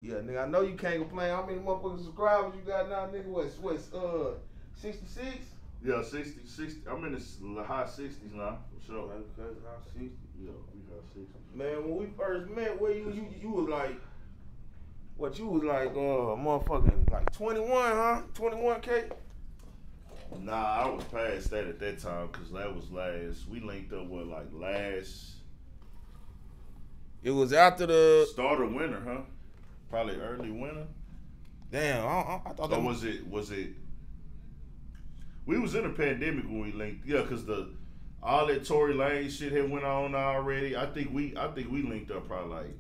Yeah, nigga, I know you can't complain. How many motherfucking subscribers you got now, nigga? What's 66? Yeah, 60. I'm in the high 60s now, for sure. Okay, high 60. Yeah, we got 60. Man, when we first met, where you was like, what you was like, motherfucking like 21, huh? 21K? Nah, I was past that at that time because that was we linked up with last. It was after the start of winter, huh? Probably early winter. Damn, I thought that was it? We was in a pandemic when we linked, yeah, because all that Tory Lane shit had went on already. I think we linked up probably like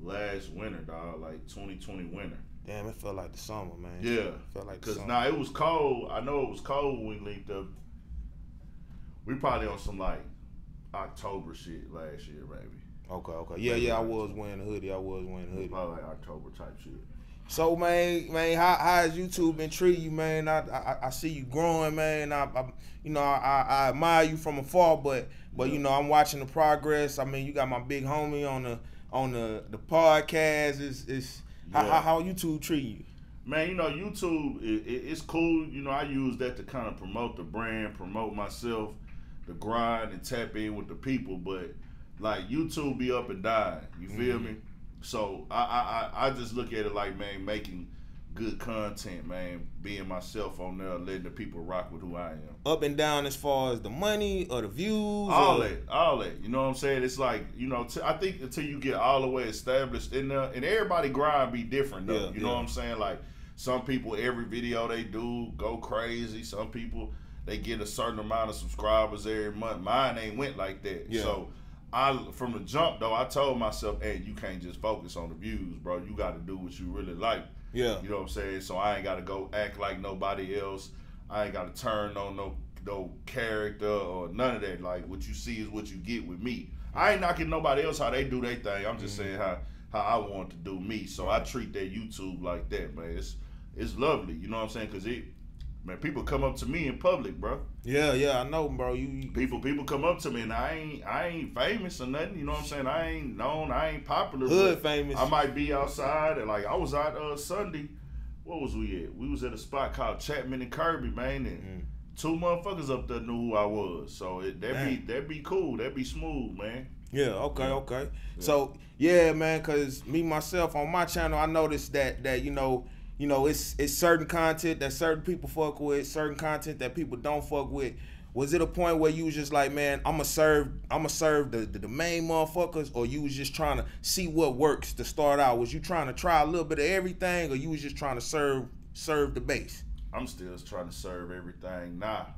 last winter, dog, like 2020 winter. Damn, it felt like the summer, man. Yeah, it felt like because it was cold. I know it was cold when we linked up. We probably on some like October shit last year, maybe. Okay. Yeah, I was wearing a hoodie. Probably like October type shit. So man, how has YouTube been treating you, man? I see you growing, man. I admire you from afar, but you know, I'm watching the progress. I mean, you got my big homie on the podcast. How YouTube treat you? Man, you know, YouTube it's cool. You know, I use that to kind of promote the brand, promote myself, the grind, and tap in with the people. But like YouTube be up and down. You feel me? So I just look at it like, man, making good content, man, being myself on there, letting the people rock with who I am. Up and down as far as the money or the views? All that. You know what I'm saying? It's like, you know, I think until you get all the way established in there, and everybody grind be different though. You know what I'm saying? Like some people, every video they do go crazy. Some people, they get a certain amount of subscribers every month. Mine ain't went like that. Yeah. So from the jump though, I told myself, hey, you can't just focus on the views, bro. You got to do what you really like. Yeah. You know what I'm saying? So I ain't got to go act like nobody else. I ain't got to turn on no character or none of that. Like what you see is what you get with me. I ain't knocking nobody else how they do their thing. I'm just saying how I want to do me. So I treat that YouTube like that, man. It's lovely. You know what I'm saying? Cause man, people come up to me in public, bro. Yeah, I know, bro. People come up to me, and I ain't famous or nothing. You know what I'm saying? I ain't known. I ain't popular. Hood famous. I might be outside, and like I was out Sunday. What was we at? We was at a spot called Chapman and Kirby, man, and 2 motherfuckers up there knew who I was. So that'd be cool. That'd be smooth, man. Yeah. Okay. Yeah. So yeah, man. Cause me myself on my channel, I noticed that you know, it's certain content that certain people fuck with, certain content that people don't fuck with. Was it a point where you was just like, man, I'ma serve the main motherfuckers, or you was just trying to see what works to start out? Was you trying to try a little bit of everything, or you was just trying to serve the base? I'm still trying to serve everything now.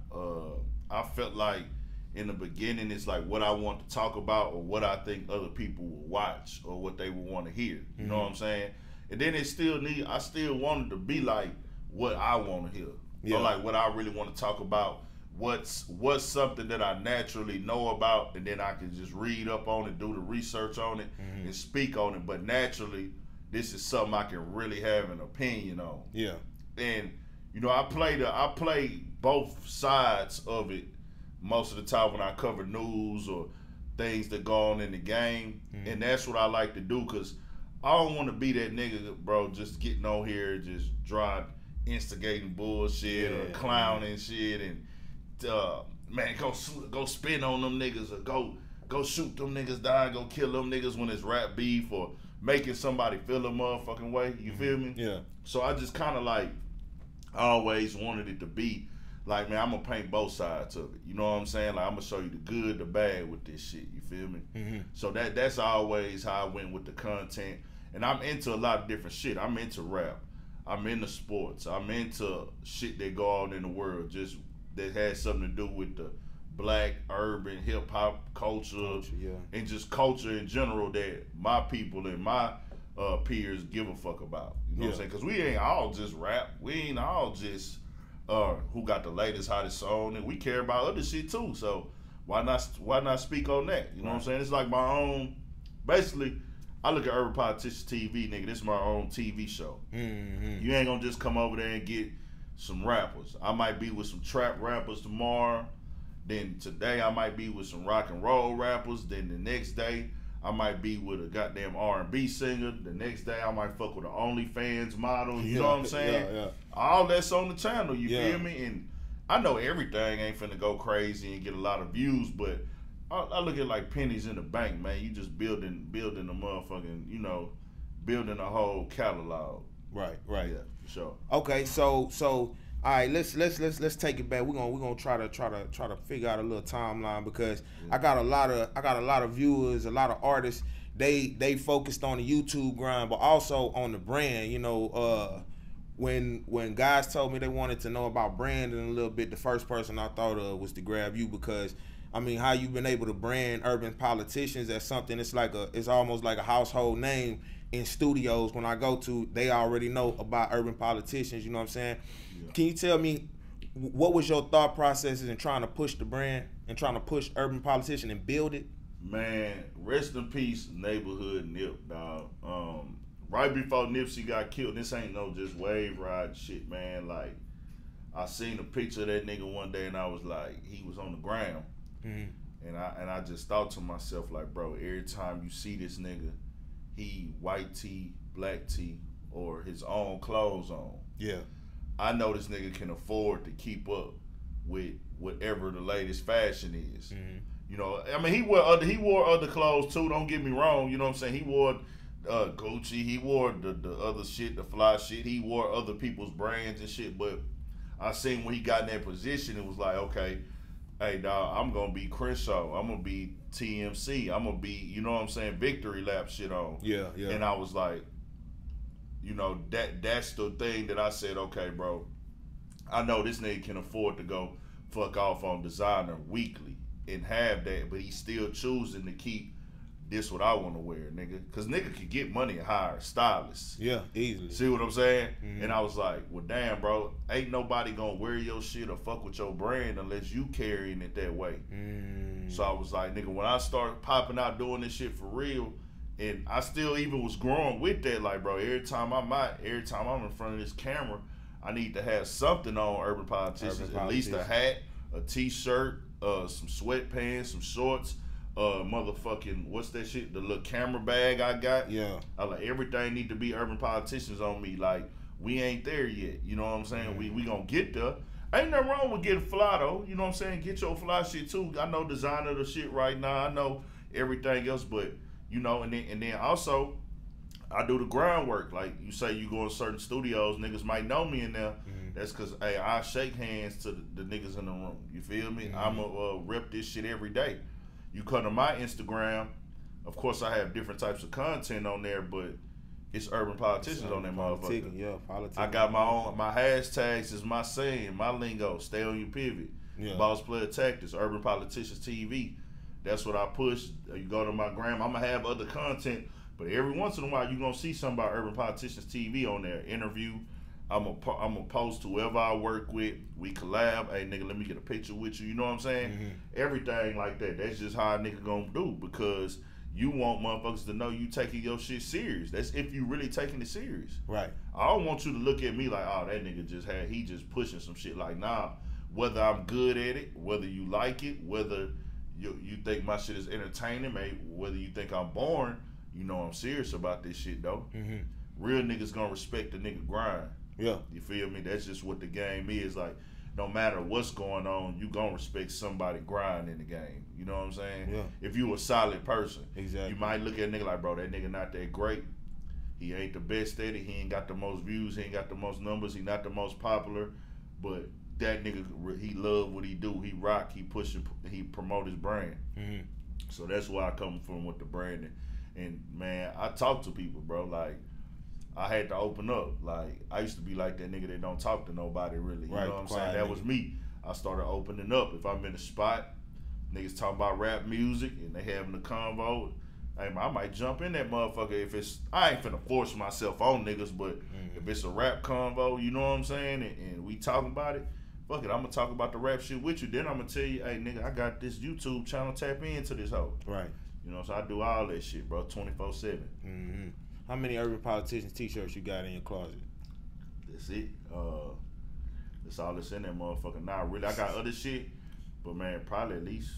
I felt like in the beginning it's like what I want to talk about or what I think other people will watch or what they would want to hear. You know what I'm saying? And then I still wanted to be like what I want to hear. Yeah. Or like what I really want to talk about. What's something that I naturally know about, and then I can just read up on it, do the research on it, and speak on it. But naturally, this is something I can really have an opinion on. Yeah. And you know, I play both sides of it most of the time when I cover news or things that go on in the game, and that's what I like to do, because I don't want to be that nigga, bro, just getting on here just instigating bullshit or clowning shit and man, go spin on them niggas, or go shoot them niggas down, go kill them niggas when it's rap beef, or making somebody feel a motherfucking way. You feel me? Yeah. So I just kind of like always wanted it to be like, man, I'm gonna paint both sides of it. You know what I'm saying? Like I'm gonna show you the good, the bad with this shit. You feel me? So that's always how I went with the content. And I'm into a lot of different shit. I'm into rap. I'm into sports. I'm into shit that go on in the world, just that has something to do with the black urban hip hop culture, and just culture in general that my people and my peers give a fuck about. You know what I'm saying? Because we ain't all just rap. We ain't all just who got the latest hottest song, and we care about other shit too. So why not speak on that? You know what I'm saying? It's like my own. Basically, I look at Urban Politicians TV, nigga. This is my own TV show. You ain't gonna just come over there and get some rappers. I might be with some trap rappers tomorrow. Then today I might be with some rock and roll rappers. Then the next day I might be with a goddamn R&B singer. The next day I might fuck with an OnlyFans model. You know what I'm saying? Yeah. All that's on the channel. You Yeah. feel me? And I know everything ain't finna go crazy and get a lot of views, but I look at like pennies in the bank, man. You just building a motherfucking, you know, building a whole catalog. Right. Yeah, for sure. Okay, so all right, let's take it back. We're gonna try to figure out a little timeline, because I got a lot of viewers, a lot of artists. They focused on the YouTube grind, but also on the brand. You know, when guys told me they wanted to know about branding a little bit, the first person I thought of was to grab you, because I mean, how you've been able to brand urban politicians as something, it's almost like a household name in studios. When I go to, they already know about urban politicians, you know what I'm saying? Yeah. Can you tell me, what was your thought processes in trying to push the brand and trying to push urban politician and build it? Man, rest in peace, neighborhood Nip, dog. Right before Nipsey got killed, this ain't no just wave ride shit, man. Like, I seen a picture of that nigga one day and I was like, he was on the ground. Mm-hmm. And I just thought to myself, like, bro, every time you see this nigga, he white tee, black tee, or his own clothes on. Yeah. I know this nigga can afford to keep up with whatever the latest fashion is. Mm-hmm. You know, I mean, he wore other clothes too, don't get me wrong, you know what I'm saying? He wore Gucci, he wore the other shit, the fly shit, he wore other people's brands and shit, but I seen when he got in that position, it was like, okay, hey dog, I'm gonna be Crenshaw, I'm gonna be TMC, I'm gonna be, you know what I'm saying, victory lap shit on. Yeah. And I was like, you know, that's the thing that I said, okay, bro, I know this nigga can afford to go fuck off on designer weekly and have that, but he's still choosing to keep this what I want to wear, nigga. Cause nigga could get money and hire stylists. Yeah, easily. See what I'm saying? Mm-hmm. And I was like, well, damn, bro, ain't nobody gonna wear your shit or fuck with your brand unless you carrying it that way. Mm. So I was like, nigga, when I started popping out doing this shit for real, and I still even was growing with that, like, bro, every time I'm in front of this camera, I need to have something on urban politicians. At least a hat, a t-shirt, some sweatpants, some shorts, motherfucking, what's that shit, the little camera bag I got. Yeah. I like, everything need to be urban politicians on me. Like, we ain't there yet, you know what I'm saying? Mm-hmm. We gonna get there. Ain't nothing wrong with getting fly though, you know what I'm saying? Get your fly shit too. I know designer the shit right now, I know everything else, but you know, and then also I do the groundwork. Like you say, you go in certain studios, niggas might know me in there. Mm-hmm. That's cause hey, I shake hands to the niggas in the room. You feel me? Mm-hmm. I'ma rep this shit every day. You come to my Instagram, of course I have different types of content on there, but it's urban politicians on that motherfucker. Yeah, politics. I got my hashtags is my saying, my lingo, stay on your pivot. Yeah. Boss Player Tactics, Urban Politicians TV. That's what I push. You go to my gram, I'm gonna have other content, but every once in a while you gonna see something about Urban Politicians TV on there. Interview. I'm gonna post whoever I work with. We collab. Hey nigga, let me get a picture with you. You know what I'm saying? Mm-hmm. Everything like that. That's just how a nigga gonna do, because you want motherfuckers to know you taking your shit serious. That's if you really taking it serious. Right. I don't want you to look at me like, oh, that nigga he just pushing some shit. Like, nah. Whether I'm good at it, whether you like it, whether you think my shit is entertaining, maybe whether you think I'm boring, you know I'm serious about this shit though. Mm-hmm. Real niggas gonna respect the nigga grind. Yeah. You feel me? That's just what the game is. Like, no matter what's going on, you gonna respect somebody grind in the game. You know what I'm saying? Yeah. If you a solid person. Exactly. You might look at a nigga like, bro, that nigga not that great. He ain't the best at it. He ain't got the most views. He ain't got the most numbers. He not the most popular. But that nigga, he love what he do. He rock. He push. He promote his brand. Mm-hmm. So that's where I come from with the branding. And man, I talk to people, bro. Like, I had to open up. Like, I used to be like that nigga that don't talk to nobody really. You know what I'm saying? That was me. I started opening up. If I'm in a spot, niggas talking about rap music and they having a convo, I might jump in that motherfucker. If it's, I ain't finna force myself on niggas, but if it's a rap convo, you know what I'm saying, and we talking about it, fuck it, I'm gonna talk about the rap shit with you. Then I'm gonna tell you, hey nigga, I got this YouTube channel, tap into this hoe. Right. You know, so I do all that shit, bro, 24/7. Mm-hmm. How many Urban Politicians t-shirts you got in your closet? That's it. That's all that's in that motherfucker. Nah, really, I got other shit, but man, probably at least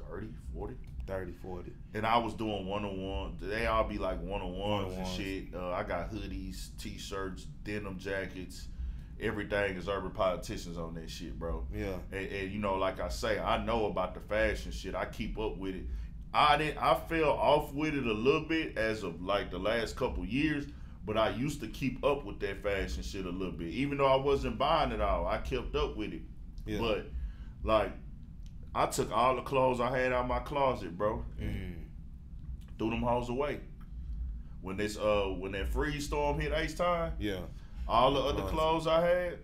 30, 40. 30, 40. And I was doing one-on-one. They all be like one-on-ones and shit. I got hoodies, t-shirts, denim jackets. Everything is urban politicians on that shit, bro. Yeah. And you know, like I say, I know about the fashion shit. I keep up with it. I fell off with it a little bit as of like the last couple years, but I used to keep up with that fashion shit a little bit. Even though I wasn't buying it all, I kept up with it. Yeah. But like, I took all the clothes I had out of my closet, bro. Threw them hoes away. When that freeze storm hit H-Time, all the other clothes I had,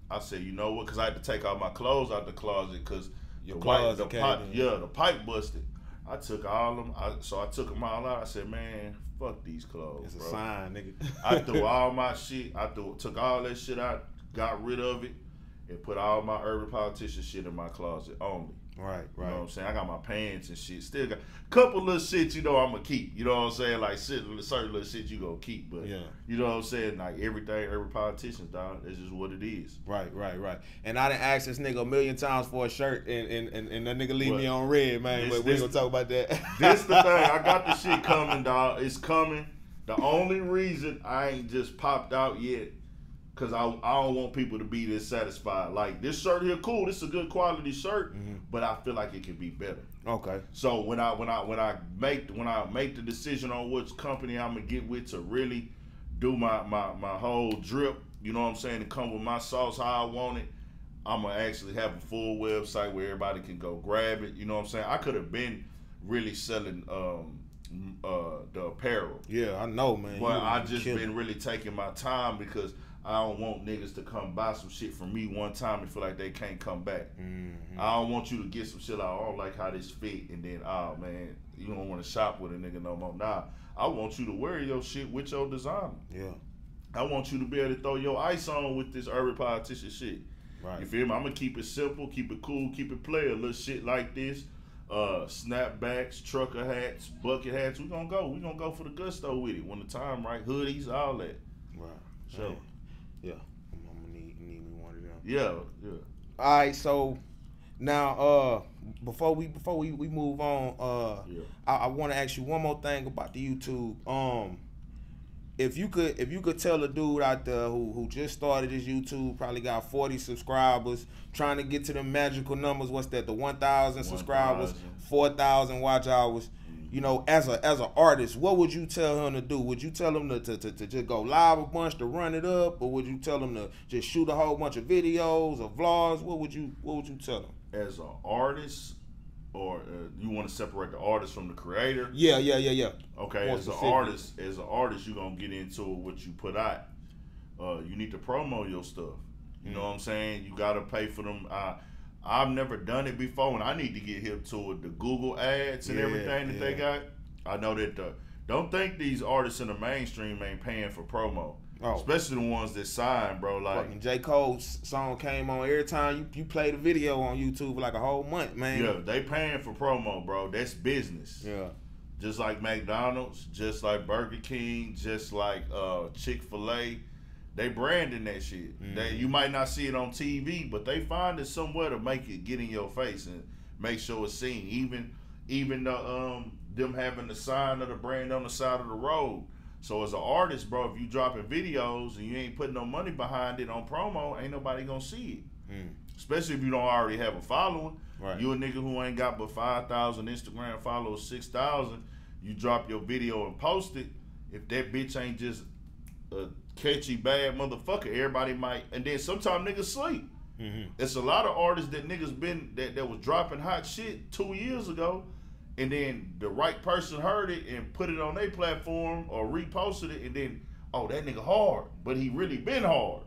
I said, you know what? Because I had to take all my clothes out the closet because the pipe busted. I took all of them. So I took them all out. I said, man, fuck these clothes, it's bro. A sign, nigga. I threw all my shit. Took all that shit out, got rid of it, and put all my urban politician shit in my closet only. Right. You know what I'm saying? I got my pants and shit. Still got a couple little shit, you know, I'm gonna keep. You know what I'm saying? Like certain little shit you gonna keep. But you know what I'm saying? Like everything urban politicians, dog. That's just what it is. Right. And I done asked this nigga a million times for a shirt, and that nigga leave me on red, man. But we ain't gonna talk about that. This the thing. I got the shit coming, dog. It's coming. The only reason I ain't just popped out yet, because I don't want people to be dissatisfied. Like, this shirt here, cool. This is a good quality shirt, but I feel like it could be better. Okay. So when I make the decision on which company I'm gonna get with to really do my whole drip, you know what I'm saying, to come with my sauce how I want it, I'm gonna actually have a full website where everybody can go grab it. You know what I'm saying? I could have been really selling the apparel. Yeah, I know, man. But I just been really taking my time because I don't want niggas to come buy some shit from me one time and feel like they can't come back. I don't want you to get some shit like, I don't like how this fit, and then, oh man, you don't want to shop with a nigga no more. Nah, I want you to wear your shit with your designer. Yeah. I want you to be able to throw your ice on with this urban politician shit. Right. You feel me? I'm gonna keep it simple, keep it cool, keep it player. Little shit like this, snapbacks, trucker hats, bucket hats. We gonna go for the gusto with it when the time right. Hoodies, all that. Right. So. Yeah, I'm gonna need me one of them. Yeah. All right, so now before we move on, I want to ask you one more thing about the YouTube. If you could tell a dude out there who just started his YouTube, probably got 40 subscribers, trying to get to the magical numbers. What's that? The 1,000 subscribers, 4,000 watch hours. You know, as an artist, what would you tell him to do? Would you tell him to just go live a bunch to run it up, or would you tell him to just shoot a whole bunch of videos or vlogs? What would you tell him? As an artist, or you want to separate the artist from the creator? Yeah. Okay, as an artist, you're gonna get into what you put out. You need to promo your stuff. You know what I'm saying? You gotta pay for them. I've never done it before, and I need to get hip to it. The Google ads and everything that they got. I know that don't think these artists in the mainstream ain't paying for promo. Oh. Especially the ones that sign, bro. Like fucking J. Cole's song came on every time you played a video on YouTube for like a whole month, man. Yeah, they paying for promo, bro. That's business. Yeah. Just like McDonald's, just like Burger King, just like Chick-fil-A. They branding that shit. You might not see it on TV, but they find it somewhere to make it get in your face and make sure it's seen. Even them having the sign of the brand on the side of the road. So as an artist, bro, if you dropping videos and you ain't putting no money behind it on promo, ain't nobody gonna see it. Especially if you don't already have a following. Right. You a nigga who ain't got but 5,000 Instagram followers, 6,000. You drop your video and post it. If that bitch ain't just a catchy bad motherfucker, everybody might. And then sometimes niggas sleep. It's a lot of artists that niggas been that was dropping hot shit 2 years ago, and then the right person heard it and put it on their platform or reposted it, and then, oh, that nigga hard, but he really been hard.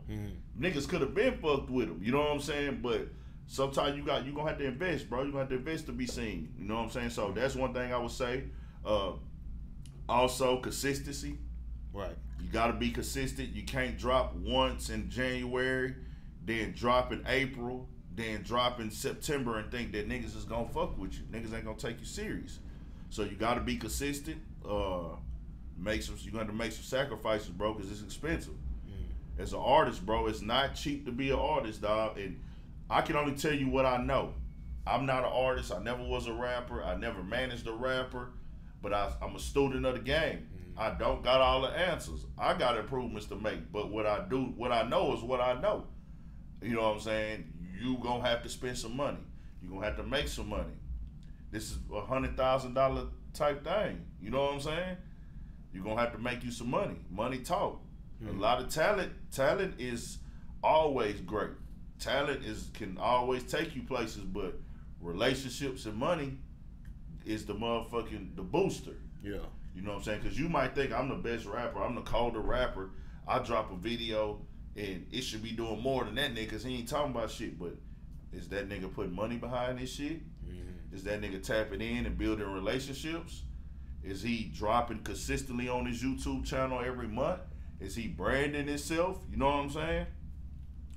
Niggas could have been fucked with him, you know what I'm saying? But sometimes you gonna have to invest, bro. You gonna have to invest to be seen, you know what I'm saying? So that's one thing I would say. Also, consistency. Right. You gotta be consistent. You can't drop once in January, then drop in April, then drop in September and think that niggas is gonna fuck with you. Niggas ain't gonna take you serious. So you gotta be consistent. You gotta make some sacrifices, bro, because it's expensive. As an artist, bro, it's not cheap to be an artist, dog. And I can only tell you what I know. I'm not an artist. I never was a rapper. I never managed a rapper, but I'm a student of the game. I don't got all the answers. I got improvements to make, but what I know is what I know. You know what I'm saying? You gonna have to spend some money. You gonna have to make some money. This is $100,000 type thing. You know what I'm saying? You gonna have to make you some money. Money talk. A lot of talent is always great. Talent can always take you places, but relationships and money is the booster. Yeah. You know what I'm saying? Because you might think I'm the best rapper, I'm the colder rapper. I drop a video and it should be doing more than that nigga because he ain't talking about shit. But is that nigga putting money behind this shit? Is that nigga tapping in and building relationships? Is he dropping consistently on his YouTube channel every month? Is he branding himself? You know what I'm saying?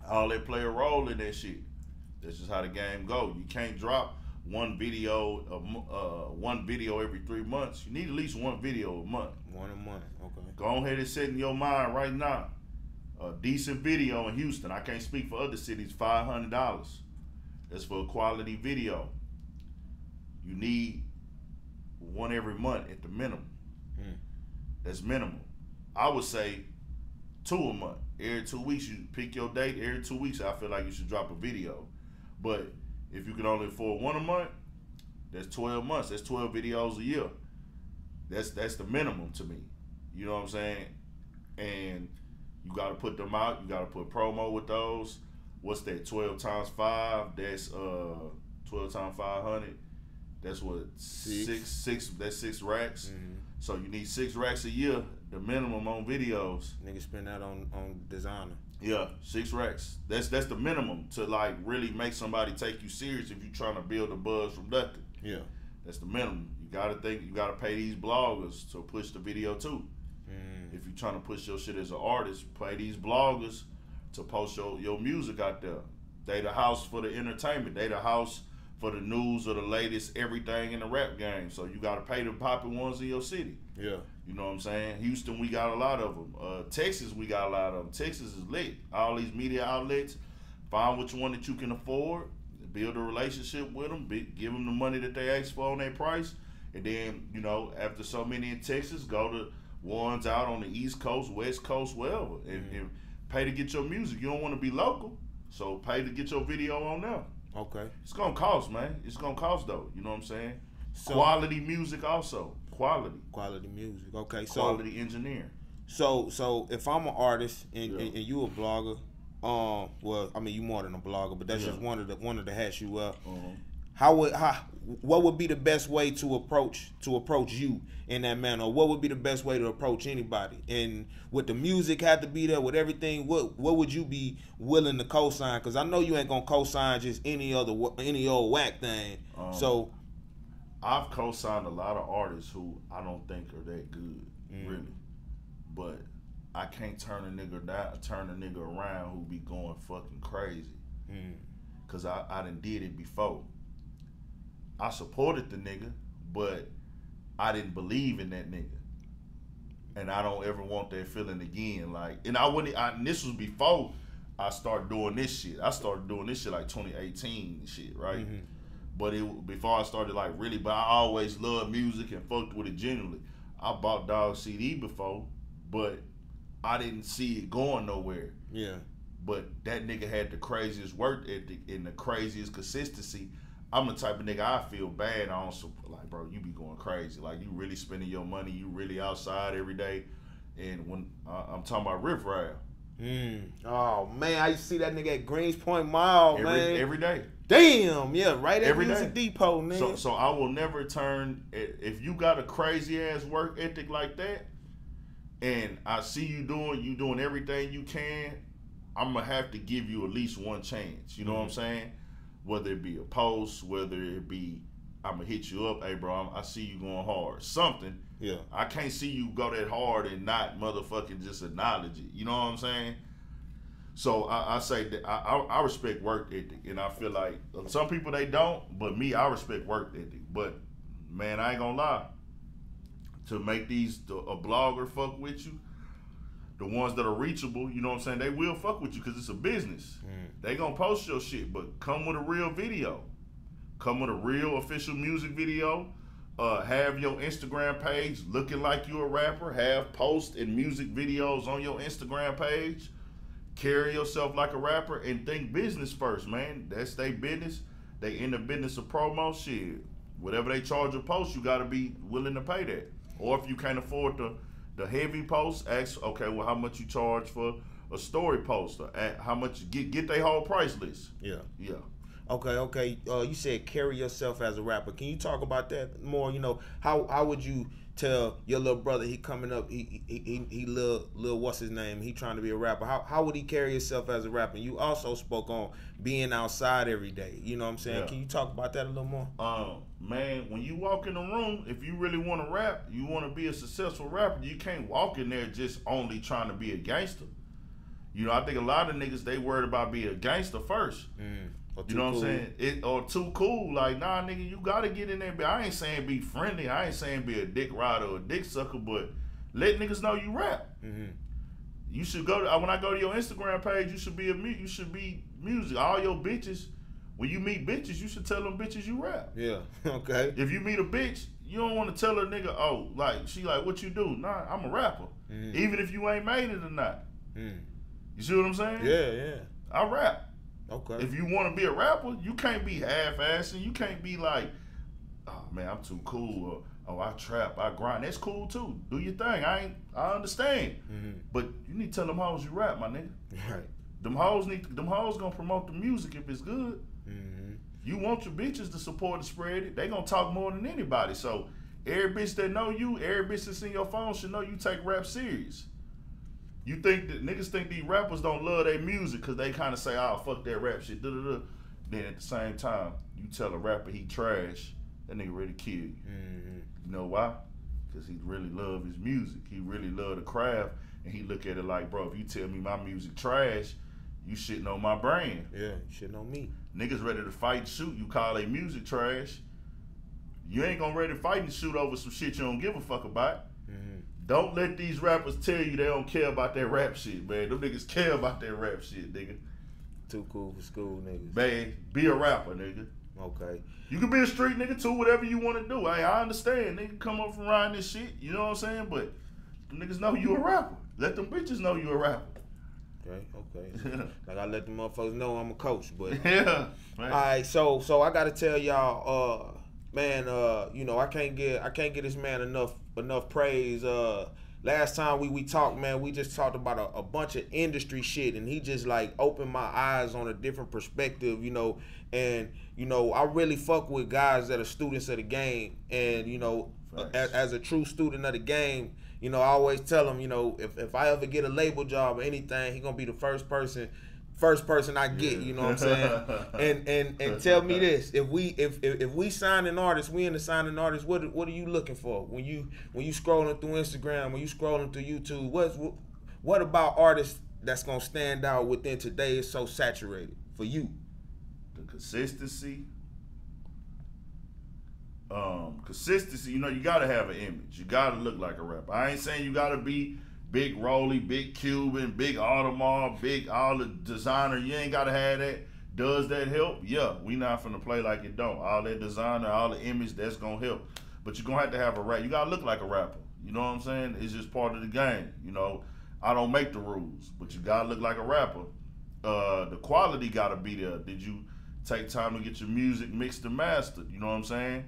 All that play a role in that shit. That's just how the game go. You can't drop one video every 3 months. You need at least one video a month. One a month, okay. Go ahead and set in your mind right now. A decent video in Houston, I can't speak for other cities, $500. That's for a quality video. You need one every month at the minimum. That's minimum. I would say 2 a month. Every 2 weeks, you pick your date. Every 2 weeks, I feel like you should drop a video. But if you can only afford 1 a month, that's 12 months. That's 12 videos a year. That's the minimum to me. You know what I'm saying? And you got to put them out. You got to put promo with those. What's that? 12 times 5. That's 12 times 500. That's what six. That's 6 racks. So you need 6 racks a year, the minimum on videos. Niggas spend that on designer. Yeah, 6 racks. That's the minimum to like really make somebody take you serious if you're trying to build a buzz from nothing. Yeah, that's the minimum. You gotta think. You gotta pay these bloggers to push the video too. If you're trying to push your shit as an artist, pay these bloggers to post your music out there. They the house for the entertainment. They the house for the news or the latest everything in the rap game. So you gotta pay the popping ones in your city. Yeah. You know what I'm saying? Houston, we got a lot of them. Texas, we got a lot of them. Texas is lit. All these media outlets, find which one that you can afford, build a relationship with them, give them the money that they ask for on their price, and then, you know, after so many in Texas, go to ones out on the East Coast, West Coast, wherever, and pay to get your music. You don't want to be local, so pay to get your video on them. Okay. It's going to cost, man. It's going to cost, though. You know what I'm saying? So, quality music also. Quality music. Okay. Quality engineering. So if I'm an artist and you a blogger, well, I mean you more than a blogger, but that's just one of the hats you wear. What would be the best way to approach you in that manner? What would be the best way to approach anybody? And with the music had to be there, with everything, what would you be willing to co-sign? Because I know you ain't gonna co-sign just any old whack thing. So I've co-signed a lot of artists who I don't think are that good, really. But I can't turn a nigga around who be going fucking crazy. Cause I done did it before. I supported the nigga, but I didn't believe in that nigga. And I don't ever want that feeling again. Like, and this was before I started doing this shit. I started doing this shit like 2018 and shit, right? But before I started like really, but I always loved music and fucked with it genuinely. I bought Dog CD before, but I didn't see it going nowhere. Yeah. But that nigga had the craziest work ethic and the craziest consistency. I'm the type of nigga I feel bad on. So like, bro, you be going crazy. Like, you really spending your money. You really outside every day. And when I'm talking about Riff Raff. Oh man, I used to see that nigga at Greenspoint Mall, man. Every day. Damn, yeah, right at Every Music day. Depot, nigga. So I will never turn. If you got a crazy ass work ethic like that, and I see you doing everything you can, I'm gonna have to give you at least one chance. You know what I'm saying? Whether it be a post, whether it be I'm gonna hit you up, hey bro, I see you going hard. Something. Yeah. I can't see you go that hard and not motherfucking just acknowledge it. You know what I'm saying? So I say that I respect work ethic, and I feel like some people they don't, but me, I respect work ethic. But man, I ain't gonna lie. To make a blogger fuck with you, the ones that are reachable, you know what I'm saying, they will fuck with you because it's a business. They gonna post your shit, but come with a real video. come with a real official music video. Have your Instagram page looking like you're a rapper. Have posts and music videos on your Instagram page. Carry yourself like a rapper and think business first, man. That's their business. They in the business of promo shit. Whatever they charge a post, you gotta be willing to pay that. Or if you can't afford the heavy post, ask, okay, well, how much you charge for a story post? Or how much, get their whole price list. Yeah. Yeah. Okay. You said carry yourself as a rapper. Can you talk about that more? You know, how would you tell your little brother he coming up, he little what's his name? He trying to be a rapper. How would he carry himself as a rapper? You also spoke on being outside every day. You know what I'm saying? Yeah. Can you talk about that a little more? Man, when you walk in the room, if you really want to rap, you want to be a successful rapper, you can't walk in there just only trying to be a gangster. You know, I think a lot of niggas, they worried about being a gangster first. You know what I'm saying? Or too cool. Like, nah, nigga, you gotta get in there. I ain't saying be friendly. I ain't saying be a dick rider or a dick sucker, but let niggas know you rap. You should go to, when I go to your Instagram page, you should be music. All your bitches, when you meet bitches, you should tell them bitches you rap. Yeah. Okay. If you meet a bitch, you don't want to tell her nigga, oh, like, she like, what you do? Nah, I'm a rapper. Even if you ain't made it or not. You see what I'm saying? Yeah. I rap. Okay. If you want to be a rapper, you can't be half-assing. You can't be like, oh man, I'm too cool. Or, oh, I trap, I grind. That's cool too. Do your thing. I understand. But you need to tell them hoes you rap, my nigga. Right. Them hoes gonna promote the music if it's good. You want your bitches to support and spread it. They gonna talk more than anybody. So every bitch that know you, every bitch that's in your phone should know you take rap serious. You think that niggas think these rappers don't love their music because they kind of say, oh, fuck that rap shit, da-da-da. Then at the same time, you tell a rapper he trash, that nigga ready to kill you. You know why? Because he really love his music. He really love the craft, and he look at it like, bro, if you tell me my music trash, you shitting on my brand. Yeah, you shitting on me. Niggas ready to fight and shoot, you call their music trash. You ain't gonna ready to fight and shoot over some shit you don't give a fuck about. Don't let these rappers tell you they don't care about that rap shit, man. Them niggas care about that rap shit, nigga. Too cool for school, niggas. Man, be a rapper, nigga. Okay. You can be a street nigga too, whatever you want to do. I understand. Nigga come up from riding this shit, you know what I'm saying? But them niggas know you a rapper. Let them bitches know you a rapper. Okay. Like I let them motherfuckers know I'm a coach, but yeah. Man. All right, so I gotta tell y'all, man, you know, I can't get this man enough praise. Last time we talked, man, we just talked about a bunch of industry shit, and he just like opened my eyes on a different perspective, you know. And you know, I really fuck with guys that are students of the game, and you know, as a true student of the game, you know, I always tell him, you know, if I ever get a label job or anything, he gonna be the first person I get, you know what I'm saying? And tell me this, if we signing artists, we in the signing artists, what are you looking for when you scrolling through Instagram, when you scrolling through YouTube? What about artists that's gonna stand out within today is so saturated for you? The consistency. Consistency, you know, you gotta have an image. You gotta look like a rapper. I ain't saying you gotta be big Rolly, big Cuban, big Audemars, big all the designer. You ain't gotta have that. Does that help? Yeah, we not finna play like it don't. All that designer, all the image, that's gonna help. But you're gonna have to have a rap. You gotta look like a rapper. You know what I'm saying? It's just part of the game. You know, I don't make the rules, but you gotta look like a rapper. The quality gotta be there. Did you take time to get your music mixed and mastered? You know what I'm saying?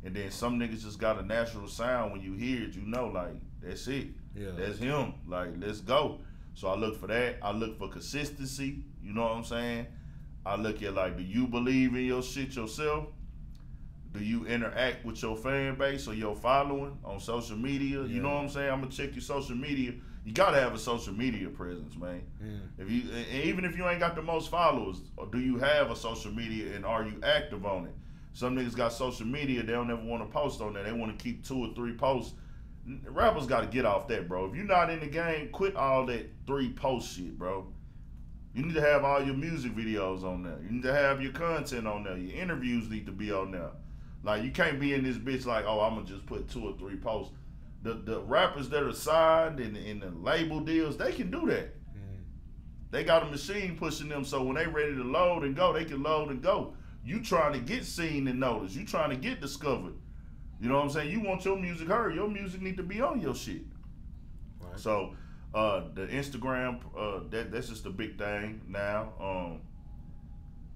And then some niggas just got a natural sound. When you hear it, you know, like, that's it. Yeah. That's him. Like, let's go. So I look for that. I look for consistency. You know what I'm saying? I look at, like, do you believe in your shit yourself? Do you interact with your fan base or your following on social media? Yeah. You know what I'm saying? I'm gonna check your social media. You gotta have a social media presence, man. If you, even if you ain't got the most followers, or do you have a social media and are you active on it? Some niggas got social media, they don't ever want to post on that. They want to keep 2 or 3 posts. Rappers got to get off that, bro. If you're not in the game, quit all that 3 post shit, bro. You need to have all your music videos on there. You need to have your content on there. Your interviews need to be on there. Like, you can't be in this bitch like, oh, I'm going to just put 2 or 3 posts. The rappers that are signed in the label deals, they can do that. They got a machine pushing them, so when they ready to load and go, they can load and go. You trying to get seen and noticed. You trying to get discovered. You know what I'm saying? You want your music heard. Your music need to be on your shit. Right. So the Instagram, that's just the big thing now.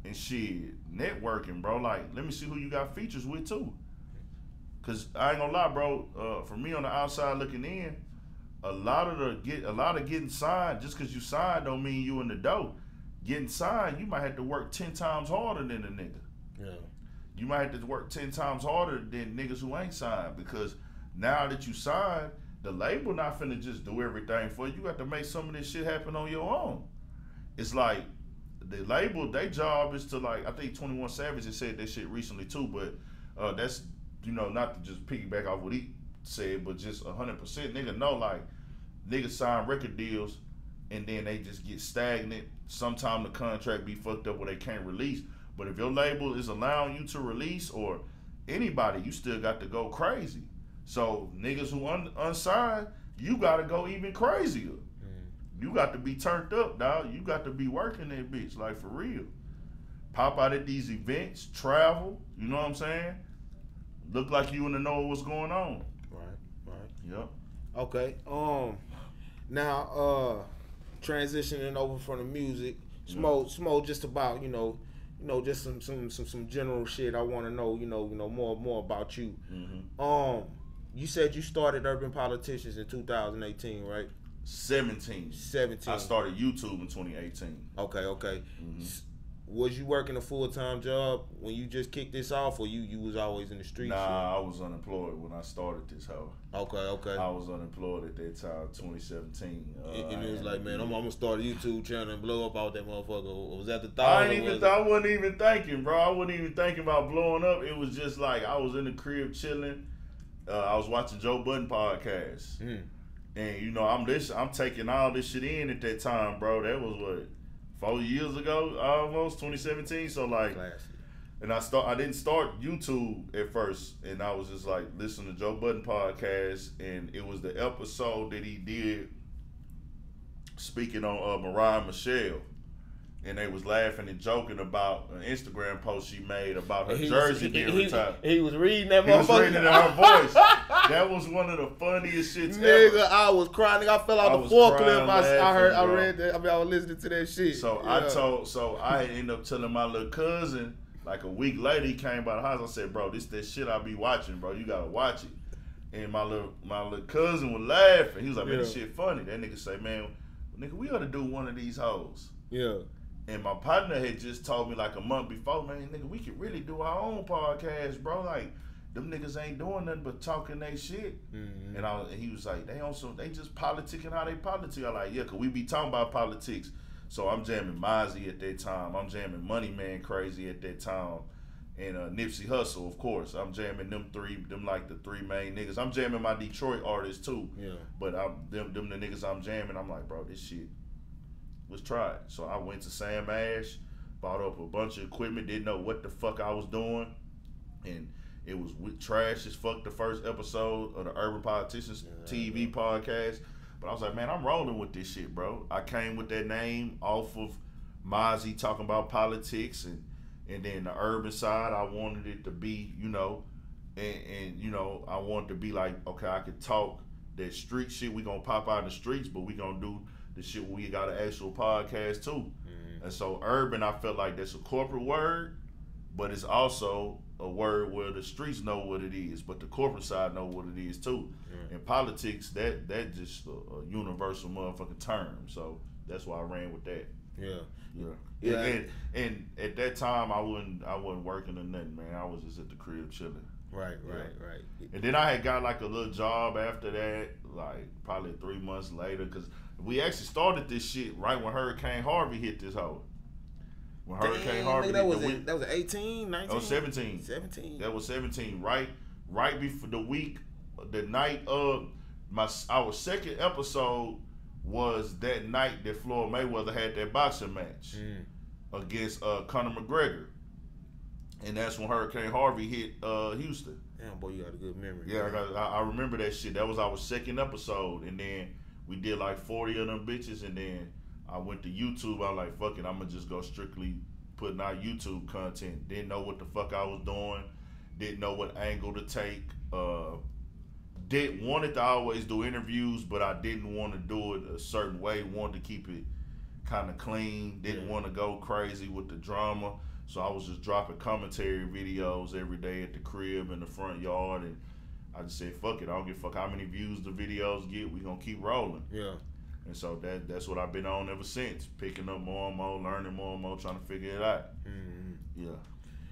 And shit, networking, bro. Like, let me see who you got features with too. Cause I ain't gonna lie, bro. For me on the outside looking in, a lot of getting signed, just cause you signed don't mean you in the dough. Getting signed, you might have to work 10 times harder than a nigga. Yeah. You might have to work 10 times harder than niggas who ain't signed, because now that you signed, the label not finna just do everything for you. You got to make some of this shit happen on your own. It's like the label, their job is to, like, I think 21 Savage has said that shit recently too, but that's, you know, not to just piggyback off what he said, but just 100% nigga know, like, niggas sign record deals and then they just get stagnant. Sometime the contract be fucked up where they can't release. But if your label is allowing you to release, or anybody, you still got to go crazy. So niggas who unsigned, you got to go even crazier. You got to be turned up, dog. You got to be working that bitch, like, for real. Pop out at these events, travel, you know what I'm saying? Look like you in the know what's going on. Right. Yep. Okay. Now, transitioning over from the music, Smo, just about, you know, just some general shit. I want to know, more about you. Mm-hmm. You said you started Urban Politicians in 2018, right? 17. I started YouTube in 2018. Okay. Mm-hmm. Was you working a full-time job when you just kicked this off, or you was always in the streets? Nah, I was unemployed when I started this hoe. Okay. I was unemployed at that time, 2017. And it was like, man, I'm gonna start a YouTube channel and blow up out that motherfucker. Was that the thought? I wasn't even thinking, bro. I wasn't even thinking about blowing up. It was just like, I was in the crib chilling. I was watching Joe Budden podcast. And, you know, I'm taking all this shit in at that time, bro. That was what, 4 years ago, almost 2017. So like, classic. And I didn't start YouTube at first, and I was just like listening to Joe Budden podcast, and it was the episode that he did speaking on Mariah Michelle, and they was laughing and joking about an Instagram post she made about her jersey being retired. He was reading that motherfucker. He was reading it in her voice. That was one of the funniest shits ever. Nigga, I was crying. I fell out the forklift. I read that. I was listening to that shit. So I ended up telling my little cousin, like a week later, he came by the house. I said, bro, this that shit I be watching, bro. You gotta watch it. And my little cousin was laughing. He was like, man, this shit funny. That nigga say, man, nigga, we ought to do one of these hoes. Yeah. And my partner had just told me like a month before, man, nigga, we could really do our own podcast, bro. Like, them niggas ain't doing nothing but talking they shit. Mm-hmm. And he was like, they just politicking how they politic. I like, yeah, cause we be talking about politics. So I'm jamming Mozzie at that time. I'm jamming Money Man Crazy at that time. And Nipsey Hussle, of course. I'm jamming them like the three main niggas. I'm jamming my Detroit artists too. Yeah. But them the niggas I'm jamming, I'm like, bro, this shit, let's try it. So I went to Sam Ash, bought up a bunch of equipment, didn't know what the fuck I was doing. And it was trash as fuck, the first episode of the Urban Politicians TV podcast. But I was like, man, I'm rolling with this shit, bro. I came with that name off of Mozzie talking about politics, and then the urban side, I wanted it to be, you know, and you know, I wanted to be like, okay, I could talk that street shit. We gonna pop out in the streets, but we gonna do the shit where we got an actual podcast too. Mm-hmm. And so urban, I felt like that's a corporate word, but it's also a word where the streets know what it is, but the corporate side know what it is too. In politics, that just a universal motherfucking term. So that's why I ran with that. Yeah. And at that time, I wasn't working or nothing, man. I was just at the crib chilling. Right. And then I had got like a little job after that, like probably 3 months later, because we actually started this shit right when Hurricane Harvey hit this hoe. When Hurricane Harvey hit that was 18, 19? That was 17. 17. That was 17. Right before the night of our second episode was that night that Floyd Mayweather had that boxing match against Conor McGregor. And that's when Hurricane Harvey hit Houston. Damn, boy, you got a good memory. Yeah, I remember that shit. That was our second episode. And then we did like 40 of them bitches. And then I went to YouTube. I was like, fuck it, I'm going to just go strictly putting out YouTube content. Didn't know what the fuck I was doing. Didn't know what angle to take. Wanted to always do interviews, but I didn't want to do it a certain way. Wanted to keep it kind of clean. Didn't want to go crazy with the drama. So I was just dropping commentary videos every day at the crib in the front yard, and I just said, fuck it, I don't give a fuck how many views the videos get, we gonna keep rolling. Yeah. And so that's what I've been on ever since, picking up more and more, learning more and more, trying to figure it out. Yeah.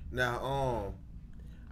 Now,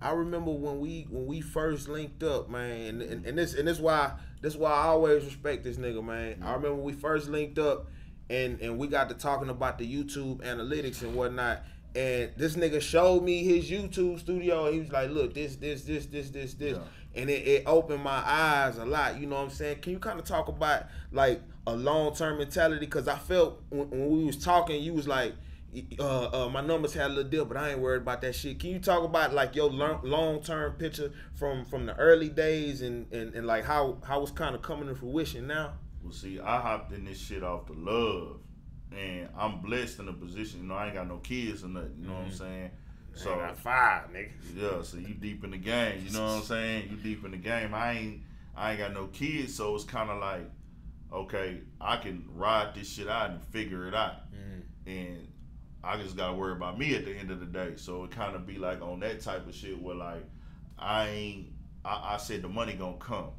I remember when we first linked up, man, and this why I always respect this nigga, man. I remember when we first linked up, and we got to talking about the YouTube analytics and whatnot. And this nigga showed me his YouTube studio, and he was like, look, this. Yeah. And it opened my eyes a lot, you know what I'm saying? Can you kind of talk about, like, a long-term mentality? Because I felt when we was talking, you was like, my numbers had a little deal, but I ain't worried about that shit. Can you talk about, like, your long-term picture from the early days and like, how it's kind of coming to fruition now? Well, see, I hopped in this shit off the love. And I'm blessed in a position, you know, I ain't got no kids or nothing, you know what I'm saying? So I got 5, nigga. Yeah, so you deep in the game, you know what I'm saying? You deep in the game. I ain't got no kids, so it's kind of like, okay, I can ride this shit out and figure it out. And I just gotta worry about me at the end of the day. So it kind of be like on that type of shit where, like, I said the money gonna come.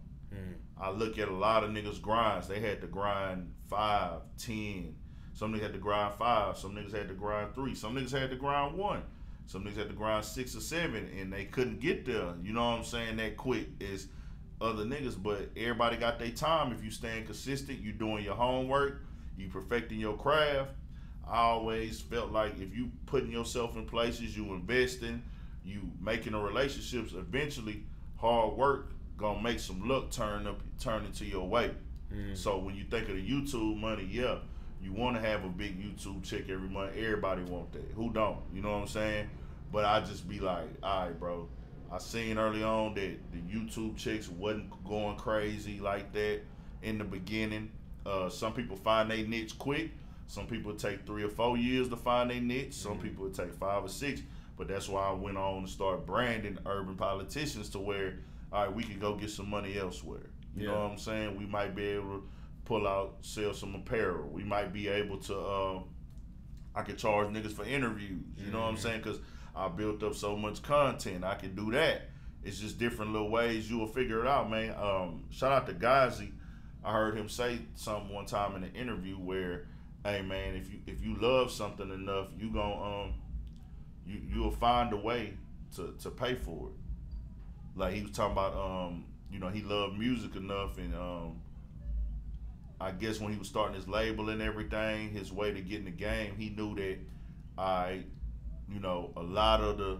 I look at a lot of niggas grinds. They had to grind 5, 10. Some niggas had to grind 5. Some niggas had to grind 3. Some niggas had to grind 1. Some niggas had to grind 6 or 7, and they couldn't get there. You know what I'm saying? That quick as other niggas. But everybody got their time. If you staying consistent, you doing your homework, you perfecting your craft. I always felt like if you putting yourself in places, you investing, you making the relationships, eventually hard work gonna make some luck turn into your way. So when you think of the YouTube money, yeah, you want to have a big YouTube check every month. Everybody want that. Who don't? You know what I'm saying? But I just be like, all right, bro. I seen early on that the YouTube checks wasn't going crazy like that in the beginning. Some people find their niche quick. Some people take 3 or 4 years to find their niche. Some people it take 5 or 6. But that's why I went on to start branding urban politicians to where, all right, we can go get some money elsewhere. You know what I'm saying? We might be able to pull out, sell some apparel. We might be able to, I could charge niggas for interviews. You know what I'm saying? Because I built up so much content. I can do that. It's just different little ways. You will figure it out, man. Shout out to Ghazi. I heard him say something one time in an interview where, hey man, if you love something enough, you gon' you'll find a way to pay for it. Like he was talking about, you know, he loved music enough, and I guess when he was starting his label and everything, his way to get in the game, he knew that you know, a lot of the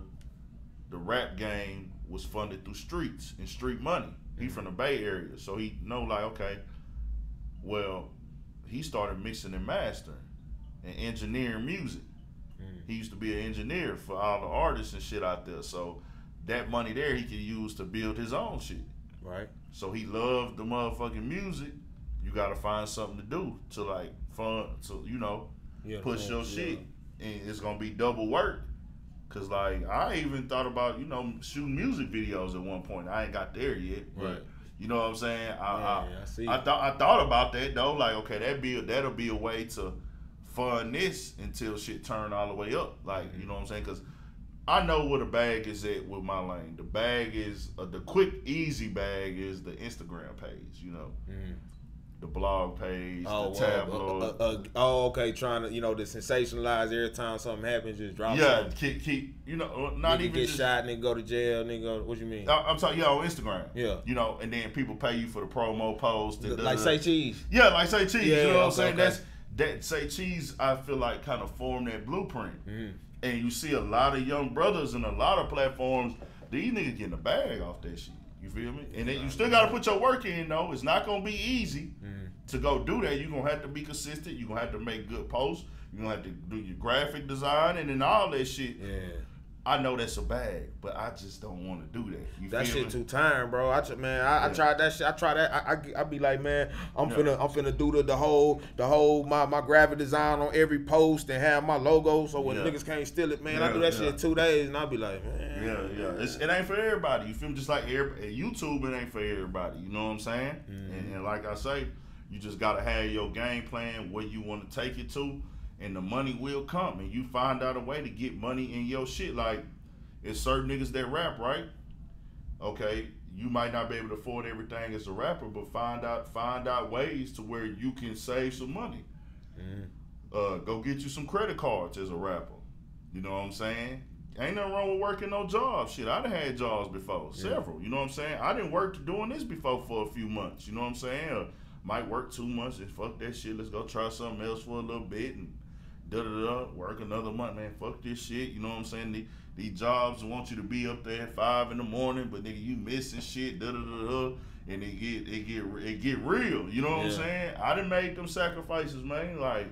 rap game was funded through streets and street money. He from the Bay Area, so he know like, okay, well, he started mixing and mastering and engineering music. He used to be an engineer for all the artists and shit out there, so that money there he could use to build his own shit. Right. So he loved the motherfucking music. You gotta find something to do to like fun, to, you know, push your shit, and it's gonna be double work. Cause like I even thought about, you know, shooting music videos at one point. I ain't got there yet, but you know what I'm saying. I thought about that though. Like, okay, that'll be a way to fund this until shit turn all the way up. Like, you know what I'm saying? Cause I know where the bag is at with my lane. The bag is the quick, easy bag is the Instagram page. You know. The blog page, the tabloid. Okay, trying to, you know, to sensationalize every time something happens, just drop something. Keep, you know, not nigga even get just, shot, nigga go to jail, nigga, what you mean? I'm talking, on Instagram. Yeah. You know, and then people pay you for the promo post. And like Say Cheese. Yeah, like Say Cheese, you know what I'm saying? Okay. That Say Cheese, I feel like kind of formed that blueprint. And you see a lot of young brothers and a lot of platforms, these niggas getting a bag off that shit. You feel me? And then you still got to put your work in, though. It's not going to be easy to go do that. You're going to have to be consistent. You're going to have to make good posts. You're going to have to do your graphic design and then all that shit. Yeah. I know that's a bag, but I just don't want to do that. You that feel shit me? too tiring, bro. I tried that shit. I tried that. I be like, man, I'm finna do the whole my graphic design on every post and have my logo so when niggas can't steal it, man. I do that shit in 2 days and I be like, man. Yeah. It ain't for everybody. You feel me? Just like YouTube, it ain't for everybody. You know what I'm saying? And like I say, you just gotta have your game plan where you want to take it to. And the money will come, and you find out a way to get money in your shit. Like, it's certain niggas that rap, right? Okay, you might not be able to afford everything as a rapper, but find out ways to where you can save some money. Go get you some credit cards as a rapper. You know what I'm saying? Ain't nothing wrong with working no jobs. Shit, I done had jobs before, several. You know what I'm saying? I didn't work doing this before for a few months. You know what I'm saying? Might work 2 months and fuck that shit. Let's go try something else for a little bit and work another month, man. Fuck this shit. You know what I'm saying? These jobs want you to be up there at 5 in the morning, but nigga, you missing shit. And it get real. You know what I'm saying? I done made them sacrifices, man. Like,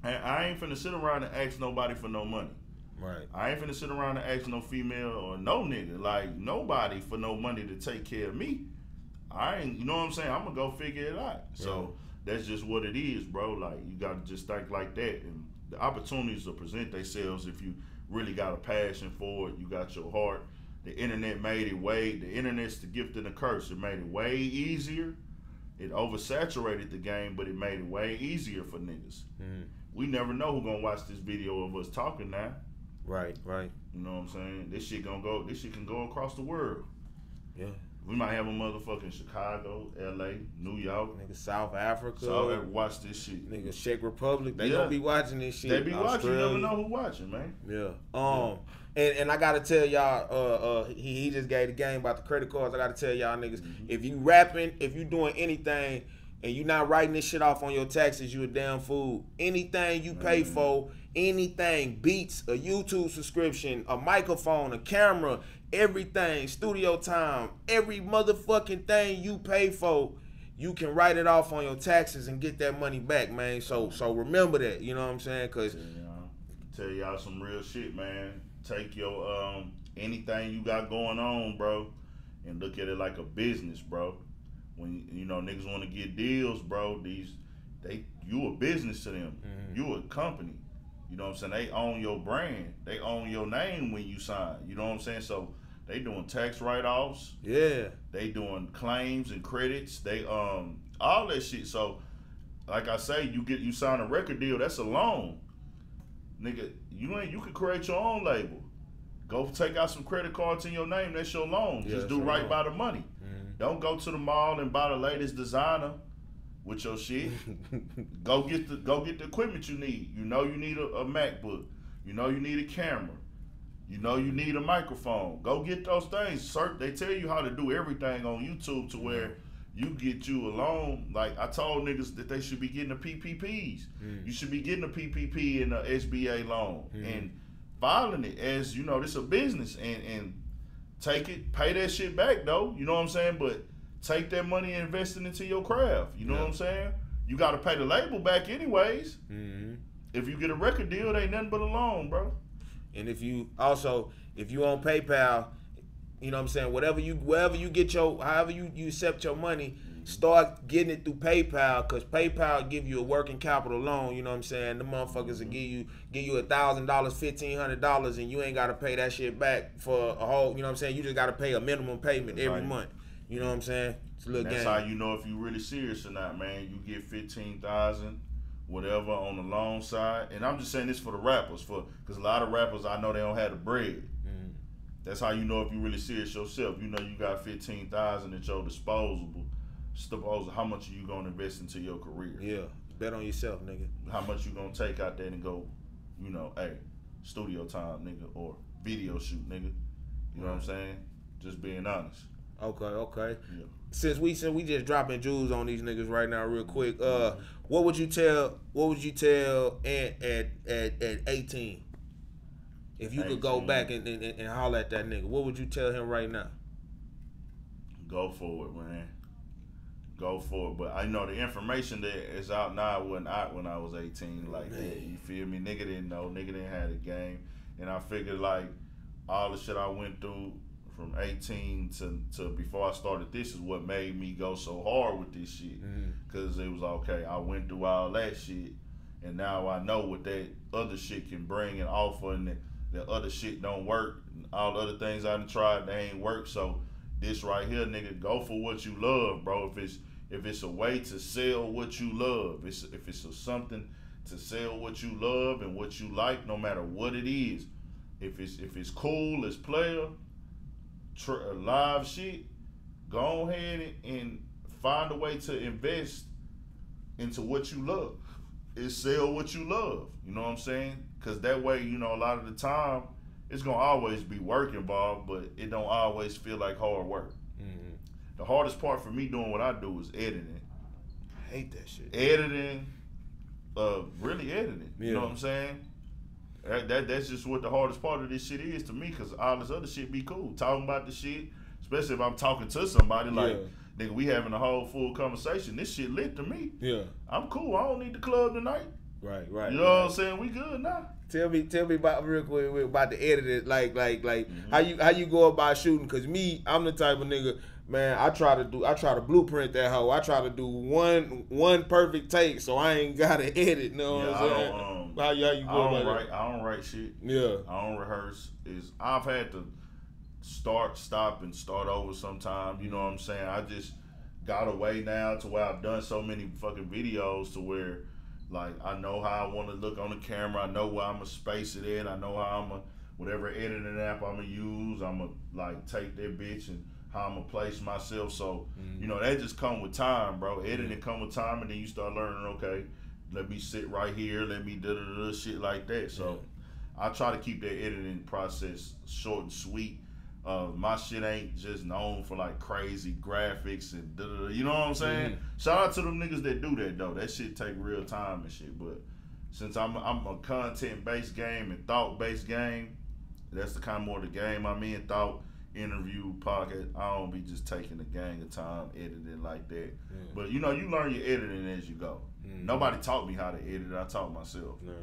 I ain't finna sit around and ask nobody for no money. Right. I ain't finna sit around and ask no female or no nigga, like nobody for no money to take care of me. You know what I'm saying? I'm gonna go figure it out. So that's just what it is, bro. Like, you gotta just think like that, and the opportunities will present themselves if you really got a passion for it. You got your heart. The internet made it the internet's the gift and the curse. It made it way easier. It oversaturated the game, but it made it way easier for niggas. We never know who gonna watch this video of us talking now. Right. You know what I'm saying? This shit can go across the world. Yeah. We might have a motherfucking Chicago, LA, New York. Nigga, South Africa. So watch this shit. Nigga, Czech Republic. They gonna be watching this shit. They be watching. You never know who watching, man. Yeah. And I gotta tell y'all, he just gave the game about the credit cards. I gotta tell y'all niggas, if you rapping, if you doing anything, and you not writing this shit off on your taxes, you a damn fool. Anything you pay for, anything, beats, a YouTube subscription, a microphone, a camera, everything, studio time, every motherfucking thing you pay for, you can write it off on your taxes and get that money back, man. So remember that, you know what I'm saying? Cause tell y'all some real shit, man. Take your anything you got going on, bro, and look at it like a business, bro. When you know niggas want to get deals, bro, you a business to them. You a company. You know what I'm saying? They own your brand. They own your name when you sign. You know what I'm saying? So they doing tax write-offs. Yeah. They doing claims and credits. They all that shit. So like I say, you sign a record deal, that's a loan. Nigga, you could create your own label. Go take out some credit cards in your name, that's your loan. Just do right by the money. Don't go to the mall and buy the latest designer with your shit. Go get the equipment you need. You know you need a MacBook. You know you need a camera. You know you need a microphone. Go get those things. They tell you how to do everything on YouTube to where you get you a loan. Like I told niggas that they should be getting the PPPs. You should be getting a PPP and a SBA loan and filing it as, you know, this a business and take it, pay that shit back though, you know what I'm saying? But take that money and invest it into your craft, you know what I'm saying? You got to pay the label back anyways. If you get a record deal, it ain't nothing but a loan, bro. And if you on PayPal, you know what I'm saying, wherever you get however you accept your money, start getting it through PayPal, because PayPal give you a working capital loan, you know what I'm saying? The motherfuckers will give you $1,000, $1,500, and you ain't gotta pay that shit back for a whole, you know what I'm saying? You just gotta pay a minimum payment every month. You know what I'm saying? It's a little game. That's how you know if you really serious or not, man. You get 15,000, whatever, on the loan side. And I'm just saying this for the rappers, because a lot of rappers, I know they don't have the bread. That's how you know if you really serious yourself. You know you got 15,000 at your disposal. How much are you gonna invest into your career? Yeah, bet on yourself, nigga. How much you gonna take out there and go, you know, hey, studio time, nigga, or video shoot, nigga. You know what I'm saying? Just being honest. Okay. Yeah. Since we just dropping jewels on these niggas right now, real quick. What would you tell Ant at 18? If you could go back and holler at that nigga, what would you tell him right now? Go for it, man. Go for it. But I know the information that is out now wasn't out when I was 18 like that. You feel me? Nigga didn't know. Nigga didn't have the game. And I figured, like, all the shit I went through from 18 to before I started this is what made me go so hard with this shit. Cause it was okay, I went through all that shit, and now I know what that other shit can bring and offer, and the other shit don't work. And all the other things I done tried, they ain't work. So this right here, nigga, go for what you love, bro. If it's a way to sell what you love, if it's something to sell what you love and what you like, no matter what it is. If it's cool as player, live shit, go ahead and find a way to invest into what you love. Is sell what you love. You know what I'm saying? Because that way, you know, a lot of the time, it's going to always be work involved, but it don't always feel like hard work. The hardest part for me doing what I do is editing. I hate that shit. Editing, really editing. You know what I'm saying? That's just what the hardest part of this shit is to me, because all this other shit be cool. Talking about the shit, especially if I'm talking to somebody like, nigga, we having a whole full conversation. This shit lit to me. Yeah. I'm cool. I don't need the club tonight. Right. You know what I'm saying? We good now. Tell me about real quick about the editing, like how you go about shooting? Cause me, I'm the type of nigga, man. I try to blueprint that hoe. I try to do one perfect take, so I ain't gotta edit. Know what I'm saying? How you go about it? I don't write shit. Yeah. I don't rehearse. I've had to stop and start over sometime. You know what I'm saying? I just got away now to where I've done so many fucking videos to where, like, I know how I want to look on the camera. I know where I'm going to space it in. I know how I'm going to, whatever editing app I'm going to use, I'm going to, like, take that bitch and how I'm going to place myself. So, you know, that just come with time, bro. Editing come with time, and then you start learning, okay, let me sit right here, let me da-da-da, shit like that. So I try to keep that editing process short and sweet. My shit ain't just known for like crazy graphics and da-da-da, you know what I'm saying? Shout out to them niggas that do that though. That shit take real time and shit. But since I'm a content-based game and thought-based game, that's the kind of more the game I'm in. Thought, interview, podcast. I don't be just taking a gang of time editing like that. But you know, you learn your editing as you go. Nobody taught me how to edit. I taught myself. No,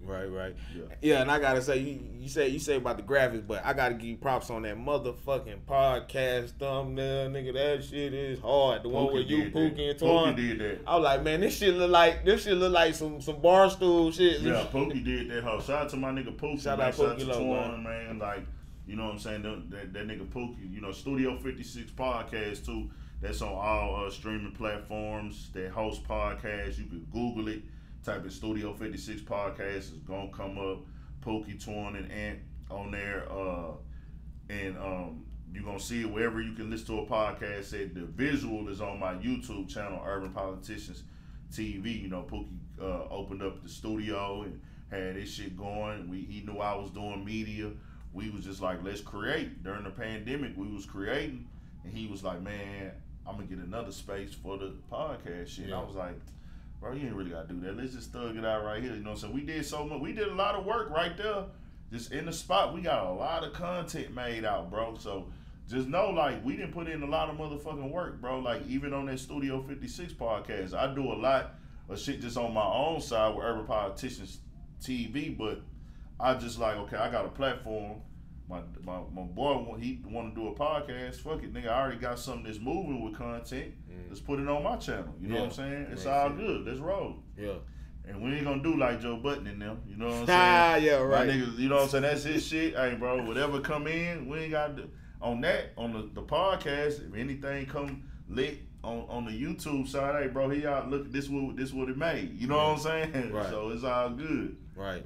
right. Yeah, and I gotta say, you say about the graphics, but I gotta give you props on that motherfucking podcast thumbnail, nigga. That shit is hard. The one with you, Pookie, and Twan. Pookie did that. I was like, man, this shit look like some barstool shit. Yeah, Pookie did that. Shout out to my nigga Pookie. Shout out to Twan, man. Like, you know what I'm saying? That nigga Pookie. You know, Studio 56 podcast too. That's on all streaming platforms that host podcasts. You can Google it, type in Studio 56 podcast. It's gonna come up. Pookie, Twan, and Ant on there, and you're gonna see it wherever you can listen to a podcast. The visual is on my YouTube channel, Urban Politicians TV. You know, Pookie opened up the studio and had this shit going. He knew I was doing media. We was just like, let's create. During the pandemic, we was creating, and he was like, man, I'm gonna get another space for the podcast shit. I was like, bro, you ain't really gotta do that. Let's just thug it out right here. You know what I'm saying? We did so much. We did a lot of work right there. Just in the spot. We got a lot of content made out, bro. So just know, like, we didn't put in a lot of motherfucking work, bro. Like, even on that Studio 56 podcast, I do a lot of shit just on my own side with Urban Politicians TV, but I just like, okay, I got a platform. My boy, he want to do a podcast. Fuck it, nigga. I already got something that's moving with content. Let's put it on my channel. You know what I'm saying? It's all good. Let's roll. Yeah. And we ain't gonna do like Joe Budden and them. You know what I'm saying? Yeah, right. My niggas, you know what I'm saying? That's his shit. Hey, bro, whatever come in, we ain't got to. On that, on the podcast, if anything come lit on the YouTube side, hey, bro, here y'all look. This what it made. You know what I'm saying? Right. So it's all good. Right.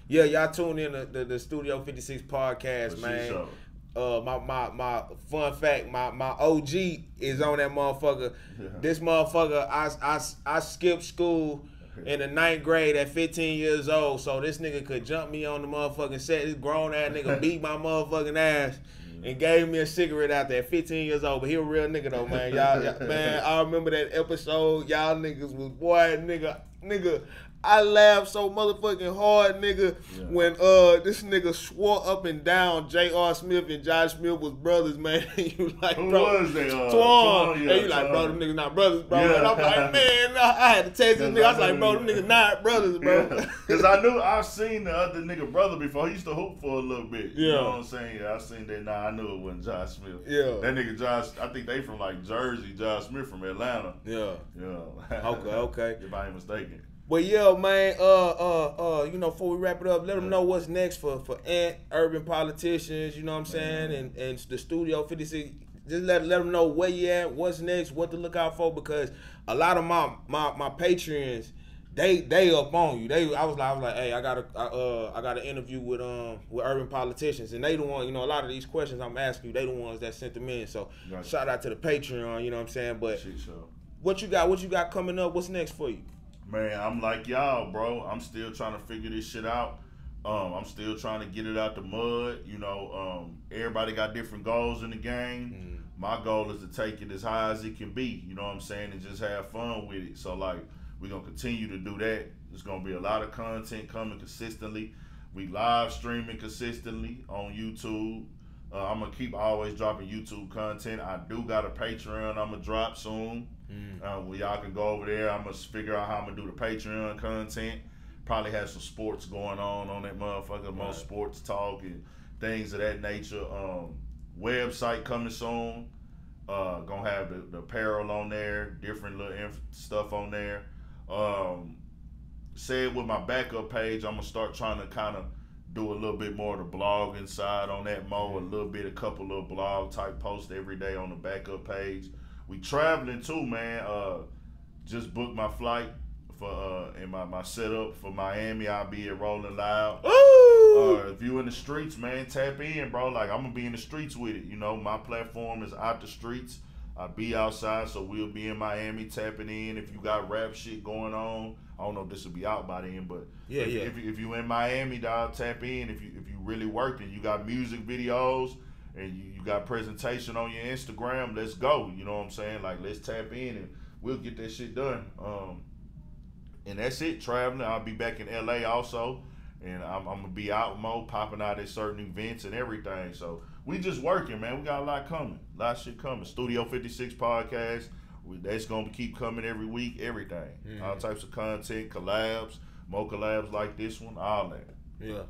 Yeah, y'all tune in to the Studio 56 podcast, man. My fun fact, my OG is on that motherfucker. This motherfucker, I skipped school in the 9th grade at 15 years old, so this nigga could jump me on the motherfucking set. This grown ass nigga beat my motherfucking ass and gave me a cigarette out there at 15 years old. But he a real nigga though, man. Y'all man, I remember that episode. Y'all niggas was, boy, nigga, nigga, I laughed so motherfucking hard, nigga, when this nigga swore up and down J.R. Smith and Josh Smith was brothers, man. You like, who bro, was they? Twan. Yeah, and you like, bro, them niggas not brothers, bro. Yeah. And I'm like, man, I had to text this nigga. I was like, bro, them niggas not brothers, bro. Because I've seen the other nigga brother before. He used to hoop for a little bit. You know what I'm saying? Yeah, I seen that. Nah, I knew it wasn't Josh Smith. Yeah. That nigga Josh, I think they from like Jersey. Josh Smith from Atlanta. Yeah. Yeah. Okay. If I ain't mistaken. But yeah, man, you know, before we wrap it up, let them know what's next for Ant, Urban Politicians, you know what I'm saying, and the Studio 56. Just let them know where you at, what's next, what to look out for, because a lot of my Patreons, they up on you. I was like, hey, I got an interview with Urban Politicians, and they the one, you know, a lot of these questions I'm asking you, they the ones that sent them in. So shout out to the Patreon, you know what I'm saying. But what you got coming up? What's next for you? Man, I'm like y'all, bro. I'm still trying to figure this shit out. I'm still trying to get it out the mud. You know, everybody got different goals in the game. My goal is to take it as high as it can be, you know what I'm saying, and just have fun with it. So, like, we're going to continue to do that. There's going to be a lot of content coming consistently. We live streaming consistently on YouTube. I'm going to keep always dropping YouTube content. I do got a Patreon I'm going to drop soon. Where y'all can go over there. I'm going to figure out how I'm going to do the Patreon content. Probably have some sports going on that motherfucker. More sports talk and things of that nature. Website coming soon. Gonna have the apparel on there. Different little stuff on there. Said with my backup page, I'm going to start trying to kind of do a little bit more of the blogging side on that more. A couple little blog type posts every day on the backup page. We traveling too, man. Just booked my flight for and my setup for Miami. I'll be at Rolling Loud. If you in the streets, man, tap in, bro. Like, I'm gonna be in the streets with it. You know, my platform is out the streets. I'll be outside, so we'll be in Miami tapping in. If you got rap shit going on, I don't know if this will be out by then, but if you in Miami, dog, tap in. If you really working, you got music videos and you got presentation on your Instagram, let's go. You know what I'm saying? Like, let's tap in and we'll get that shit done. And that's it, traveling. I'll be back in LA also. And I'm going to be out more, popping out at certain events and everything. So we just working, man. We got a lot coming. A lot of shit coming. Studio 56 podcast. That's going to keep coming every week, everything. All types of content, collabs, more collabs like this one, all that. Yeah.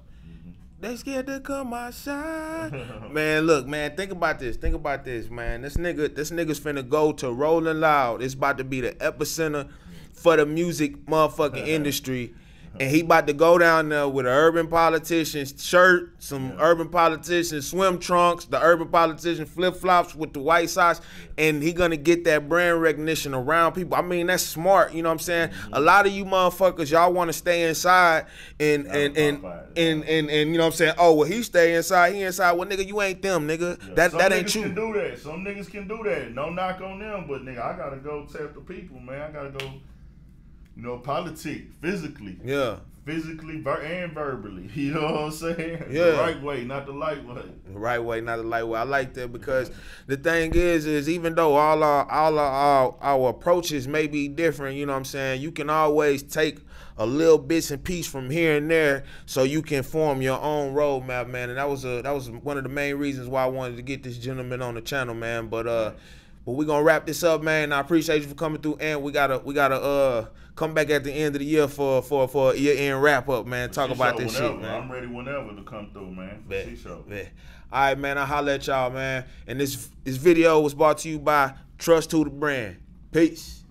They scared to come outside. Man, look, man, think about this. Think about this, man. This nigga's finna go to Rolling Loud. It's about to be the epicenter for the music motherfucking industry. And he about to go down there with an Urban Politicians shirt, some Urban Politicians swim trunks, the Urban Politician flip-flops with the white socks, and he gonna get that brand recognition around people. I mean, that's smart, you know what I'm saying? A lot of you motherfuckers, y'all wanna stay inside and you know what I'm saying? Oh, well, he stay inside, he inside. Well, nigga, you ain't them, nigga. Yeah. That ain't you. Some niggas can do that. Some niggas can do that. No knock on them, but nigga, I gotta go tap the people, man. I gotta go, you know, politic, physically. Yeah. Physically and verbally. You know what I'm saying? Yeah. The right way, not the light way. The right way, not the light way. I like that because the thing is even though all our approaches may be different, you know what I'm saying, you can always take a little bits and pieces from here and there so you can form your own roadmap, man. And that was one of the main reasons why I wanted to get this gentleman on the channel, man. But we're gonna wrap this up, man. I appreciate you for coming through, and we gotta come back at the end of the year for a year-end wrap-up, man. Talk about this shit, man. I'm ready whenever to come through, man. All right, man. I'll holler at y'all, man. And this video was brought to you by Trust to the Brand. Peace.